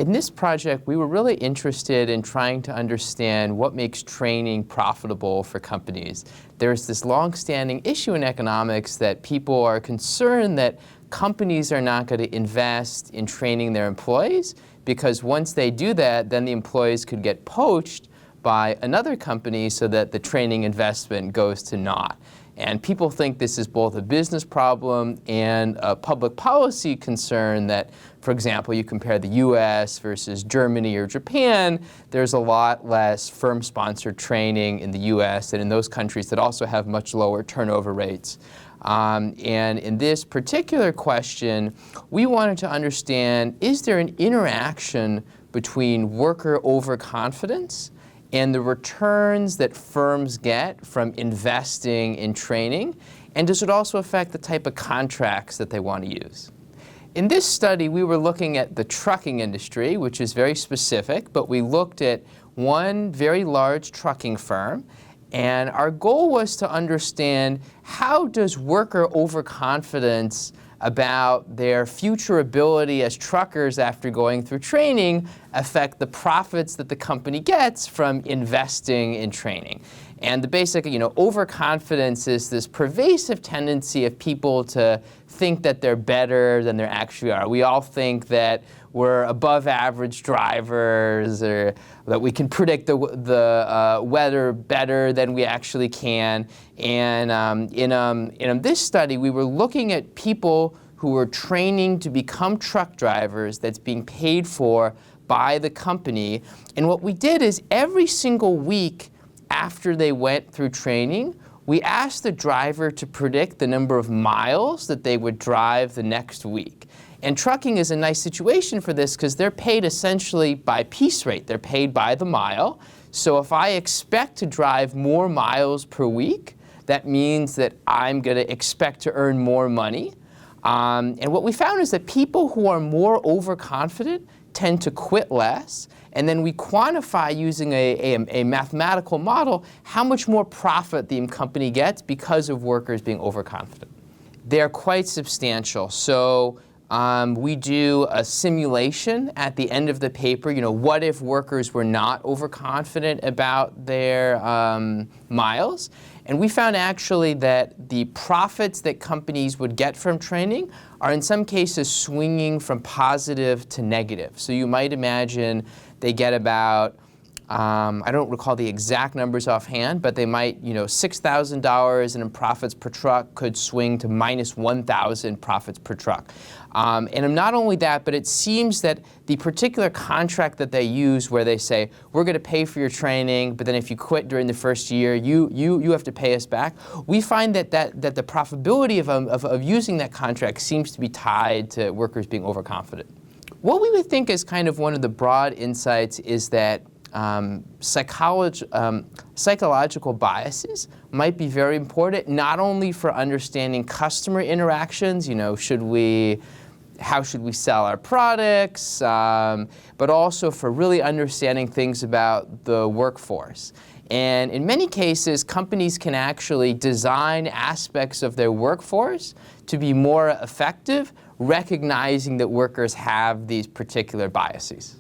In this project, we were really interested in trying to understand what makes training profitable for companies. There's this long-standing issue in economics that people are concerned that companies are not going to invest in training their employees because once they do that, then the employees could get poached by another company so that the training investment goes to naught. And people think this is both a business problem and a public policy concern that, for example, you compare the US versus Germany or Japan, there's a lot less firm-sponsored training in the US and in those countries that also have much lower turnover rates. And in this particular question, we wanted to understand, is there an interaction between worker overconfidence and the returns that firms get from investing in training? And does it also affect the type of contracts that they want to use? In this study, we were looking at the trucking industry, which is very specific, but we looked at one very large trucking firm. And our goal was to understand, how does worker overconfidence about their future ability as truckers after going through training affect the profits that the company gets from investing in training? And the basic, overconfidence is this pervasive tendency of people to think that they're better than they actually are. We all think that we're above average drivers, or that we can predict the weather better than we actually can. And in this study, we were looking at people who were training to become truck drivers that's being paid for by the company. And what we did is every single week after they went through training, we asked the driver to predict the number of miles that they would drive the next week. And trucking is a nice situation for this because they're paid essentially by piece rate. They're paid by the mile. So if I expect to drive more miles per week, that means that I'm going to expect to earn more money. And what we found is that people who are more overconfident tend to quit less. And then we quantify using a mathematical model how much more profit the company gets because of workers being overconfident. They're quite substantial. So we do a simulation at the end of the paper. What if workers were not overconfident about their miles? And we found actually that the profits that companies would get from training are in some cases swinging from positive to negative. So you might imagine they get about, I don't recall the exact numbers offhand, but they might, $6,000 in profits per truck could swing to minus 1,000 profits per truck. And not only that, but it seems that the particular contract that they use where they say, we're going to pay for your training, but then if you quit during the first year, you have to pay us back. We find that the profitability of using that contract seems to be tied to workers being overconfident. What we would think is kind of one of the broad insights is that psychological biases might be very important, not only for understanding customer interactions, how should we sell our products, but also for really understanding things about the workforce. And in many cases, companies can actually design aspects of their workforce to be more effective, recognizing that workers have these particular biases.